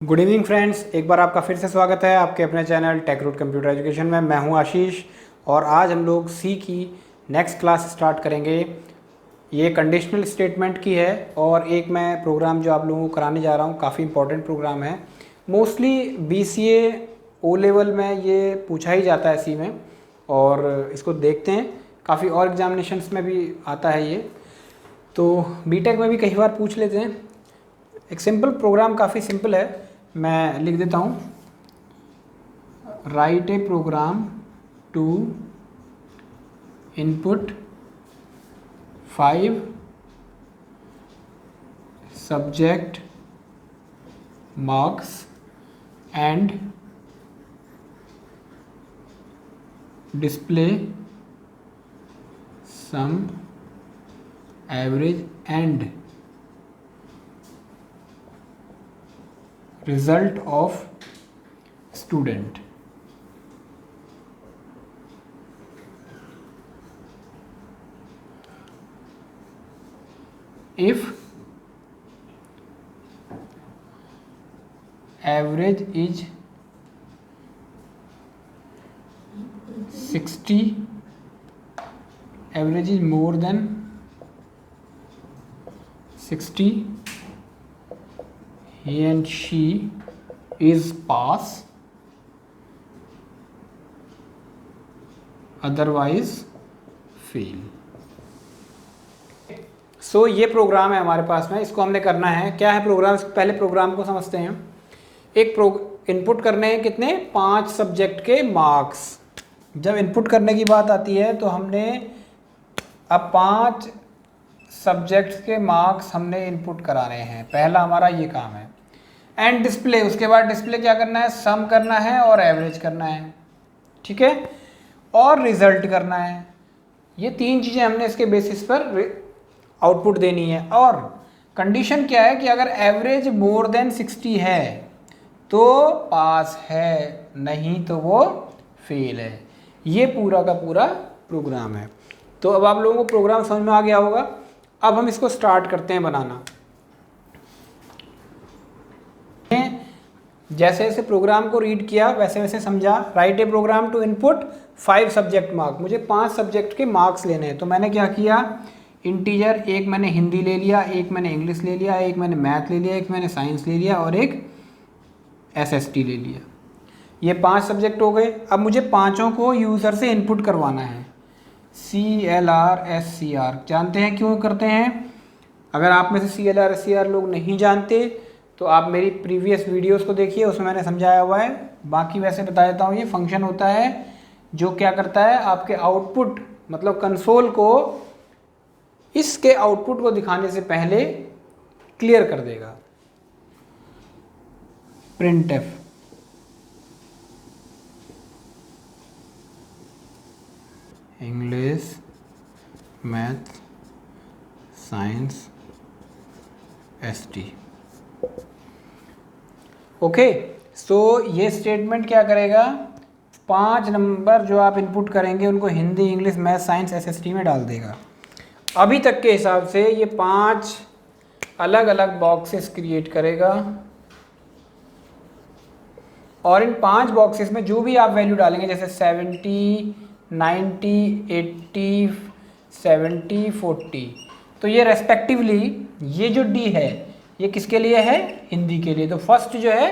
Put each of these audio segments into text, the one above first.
Good evening friends, एक बार आपका फिर से स्वागत है आपके अपने channel tech root computer education में। मैं हूं आशीष और आज हम लोग सी की नेक्स्ट क्लास स्टार्ट करेंगे। ये कंडीशनल स्टेटमेंट की है और एक मैं प्रोग्राम जो आप लोगों को कराने जा रहा हूं काफ़ी इंपॉर्टेंट प्रोग्राम है। मोस्टली बीसीए ओ लेवल में ये पूछा ही जाता है सी में, और इसको देखते हैं काफ़ी और एग्जामिनेशंस में भी आता है ये, तो बीटेक में भी कई बार पूछ लेते हैं। एक सिंपल प्रोग्राम, काफ़ी सिंपल है, मैं लिख देता हूँ। Write a program to input 5 subject marks and display sum average and result of student। if average is 60, average is more than 60, he and she is pass, otherwise fail। सो ये programme है हमारे पास में, इसको हमने करना है। क्या है प्रोग्राम? पहले प्रोग्राम को समझते हैं। इनपुट करने हैं कितने? 5 सब्जेक्ट के मार्क्स। जब इनपुट करने की बात आती है तो हमने अब 5 सब्जेक्ट्स के मार्क्स हमने इनपुट कराने हैं। पहला हमारा ये काम है। एंड डिस्प्ले, उसके बाद डिस्प्ले क्या करना है? सम करना है और एवरेज करना है, ठीक है, और रिजल्ट करना है। ये 3 चीज़ें हमने इसके बेसिस पर आउटपुट देनी है। और कंडीशन क्या है कि अगर एवरेज मोर देन 60 है तो पास है, नहीं तो वो फेल है। ये पूरा का पूरा प्रोग्राम है। तो अब आप लोगों को प्रोग्राम समझ में आ गया होगा। अब हम इसको स्टार्ट करते हैं बनाना। जैसे जैसे प्रोग्राम को रीड किया वैसे वैसे समझा। Write a program to input 5 subject mark, मुझे 5 सब्जेक्ट के मार्क्स लेने हैं। तो मैंने क्या किया? इंटीजर, एक मैंने हिंदी ले लिया, एक मैंने इंग्लिश ले लिया, एक मैंने मैथ ले लिया, एक मैंने साइंस ले लिया और एक एसएसटी ले लिया। ये 5 सब्जेक्ट हो गए। अब मुझे पाँचों को यूज़र से इनपुट करवाना है। CLR SCR जानते हैं क्यों करते हैं? अगर आप में से CLR SCR लोग नहीं जानते तो आप मेरी प्रीवियस वीडियोस को देखिए, उसमें मैंने समझाया हुआ है। बाकी वैसे बता देता हूँ। ये फंक्शन होता है जो क्या करता है, आपके आउटपुट मतलब कंसोल को इसके आउटपुट को दिखाने से पहले क्लियर कर देगा। printf, English, math, science, ST. Okay, so ये स्टेटमेंट क्या करेगा? 5 नंबर जो आप इनपुट करेंगे उनको Hindi, English, math, science, SST में डाल देगा। अभी तक के हिसाब से ये 5 अलग अलग बॉक्सेस क्रिएट करेगा और इन 5 बॉक्सेस में जो भी आप वैल्यू डालेंगे, जैसे 70, 90, 80, 70, 40, तो ये रेस्पेक्टिवली ये जो डी है ये किसके लिए है? हिंदी के लिए। तो फर्स्ट जो है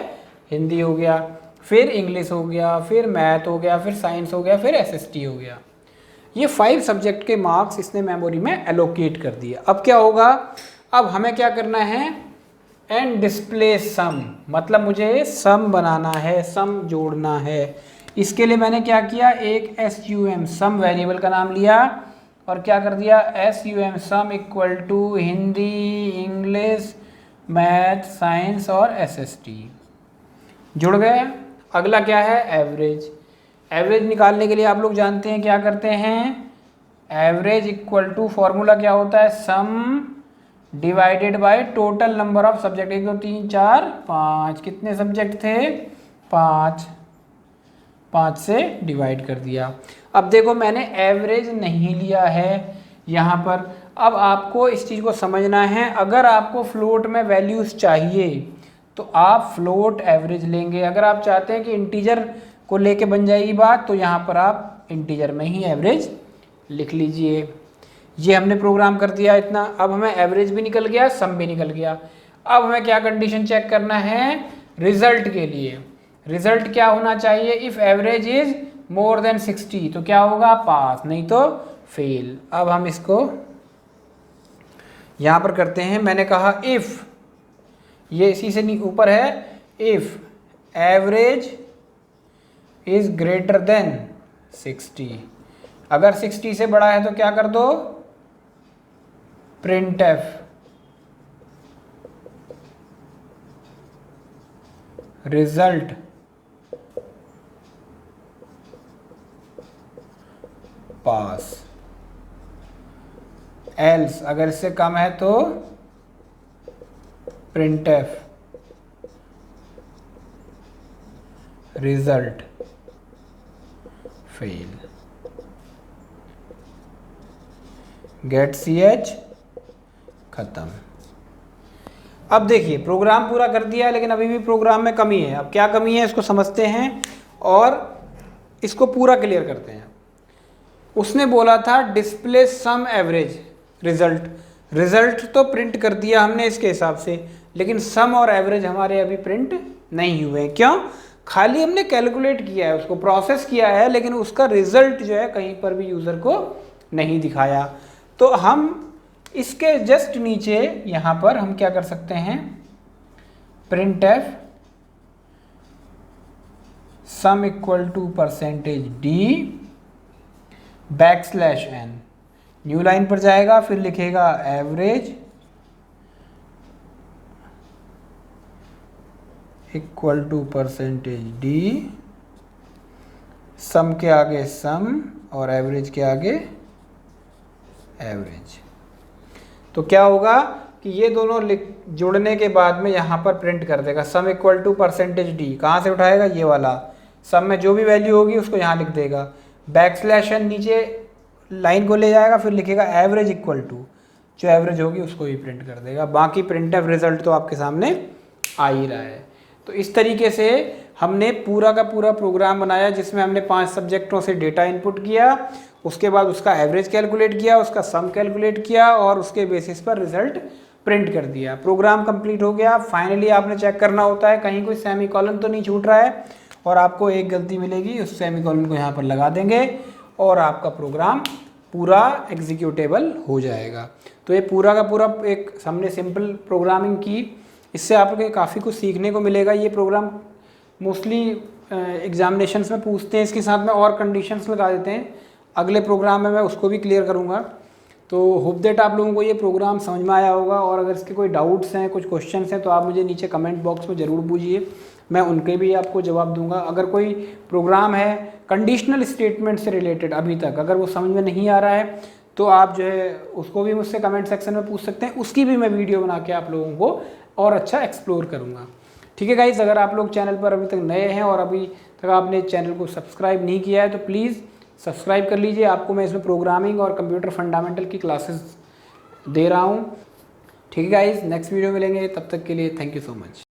हिंदी हो गया, फिर इंग्लिश हो गया, फिर मैथ हो गया, फिर साइंस हो गया, फिर एसएसटी हो गया। ये 5 सब्जेक्ट के मार्क्स इसने मेमोरी में एलोकेट कर दिए। अब क्या होगा? अब हमें क्या करना है? एंड डिस्प्ले सम, मतलब मुझे सम बनाना है, सम जोड़ना है। इसके लिए मैंने क्या किया? एक SUM सम वेरिएबल का नाम लिया और क्या कर दिया? SUM sum equal to Hindi, English, math, science और एसएसटी। जुड़ गए। अगला क्या है? एवरेज। एवरेज निकालने के लिए आप लोग जानते हैं क्या करते हैं? एवरेज इक्वल टू फॉर्मूला क्या होता है? सम divided by total number of subject. 1 2 3 4 5, कितने सब्जेक्ट थे? 5 से डिवाइड कर दिया। अब देखो मैंने एवरेज नहीं लिया है यहाँ पर। अब आपको इस चीज़ को समझना है, अगर आपको फ्लोट में वैल्यूज़ चाहिए तो आप फ्लोट एवरेज लेंगे। अगर आप चाहते हैं कि इंटीजर को लेके बन जाएगी बात, तो यहाँ पर आप इंटीजर में ही एवरेज लिख लीजिए। ये हमने प्रोग्राम कर दिया इतना। अब हमें एवरेज भी निकल गया, सम भी निकल गया। अब हमें क्या कंडीशन चेक करना है रिजल्ट के लिए। रिजल्ट क्या होना चाहिए, if average is more than 60 तो क्या होगा, पास, नहीं तो फेल। अब हम इसको यहाँ पर करते हैं। मैंने कहा इफ़, ये इसी से ऊपर है, if average is greater than 60, अगर 60 से बड़ा है तो क्या कर दो, print f result pass, else अगर इससे कम है तो print f result fail, get ch खत्म। अब देखिए प्रोग्राम पूरा कर दिया है, लेकिन अभी भी प्रोग्राम में कमी है। अब क्या कमी है इसको समझते हैं और इसको पूरा क्लियर करते हैं। उसने बोला था display sum average result, result तो प्रिंट कर दिया हमने इसके हिसाब से, लेकिन सम और एवरेज हमारे अभी प्रिंट नहीं हुए। क्यों, खाली हमने कैलकुलेट किया है, उसको प्रोसेस किया है, लेकिन उसका रिजल्ट जो है कहीं पर भी यूज़र को नहीं दिखाया। तो हम इसके जस्ट नीचे यहाँ पर हम क्या कर सकते हैं, print f sum equal to percentage d \n, new line पर जाएगा, फिर लिखेगा average equal to percentage d, sum के आगे सम और एवरेज के आगे एवरेज। तो क्या होगा कि ये दोनों जोड़ने के बाद में यहाँ पर प्रिंट कर देगा sum equal to percentage d, कहाँ से उठाएगा, ये वाला, सम में जो भी वैल्यू होगी उसको यहाँ लिख देगा, \n नीचे लाइन को ले जाएगा, फिर लिखेगा एवरेज इक्वल टू, जो एवरेज होगी उसको ही प्रिंट कर देगा। बाकी प्रिंट एफ रिजल्ट तो आपके सामने आ ही रहा है। तो इस तरीके से हमने पूरा का पूरा प्रोग्राम बनाया, जिसमें हमने 5 सब्जेक्टों से डेटा इनपुट किया, उसके बाद उसका एवरेज कैलकुलेट किया, उसका सम कैलकुलेट किया और उसके बेसिस पर रिजल्ट प्रिंट कर दिया। प्रोग्राम कंप्लीट हो गया। फाइनली आपने चेक करना होता है कहीं कोई सेमीकोलन तो नहीं छूट रहा है, और आपको एक गलती मिलेगी, उस सेमीकोलन को यहाँ पर लगा देंगे और आपका प्रोग्राम पूरा एग्जीक्यूटेबल हो जाएगा। तो ये पूरा का पूरा एक हमने सिंपल प्रोग्रामिंग की, इससे आपको काफ़ी कुछ सीखने को मिलेगा। ये प्रोग्राम मोस्टली एग्जामिनेशंस में पूछते हैं, इसके साथ में और कंडीशंस लगा देते हैं। अगले प्रोग्राम में मैं उसको भी क्लियर करूँगा। तो होप दैट आप लोगों को ये प्रोग्राम समझ में आया होगा, और अगर इसके कोई डाउट्स हैं, कुछ क्वेश्चंस हैं, तो आप मुझे नीचे कमेंट बॉक्स में ज़रूर पूछिए, मैं उनके भी आपको जवाब दूंगा। अगर कोई प्रोग्राम है कंडीशनल स्टेटमेंट से रिलेटेड अभी तक अगर वो समझ में नहीं आ रहा है, तो आप जो है उसको भी मुझसे कमेंट सेक्शन में पूछ सकते हैं, उसकी भी मैं वीडियो बना के आप लोगों को और अच्छा एक्सप्लोर करूँगा। ठीक है गाइज़, अगर आप लोग चैनल पर अभी तक नए हैं और अभी तक आपने चैनल को सब्सक्राइब नहीं किया है, तो प्लीज़ सब्सक्राइब कर लीजिए। आपको मैं इसमें प्रोग्रामिंग और कंप्यूटर फंडामेंटल की क्लासेस दे रहा हूँ। ठीक है गाइज़, नेक्स्ट वीडियो मिलेंगे, तब तक के लिए थैंक यू सो मच।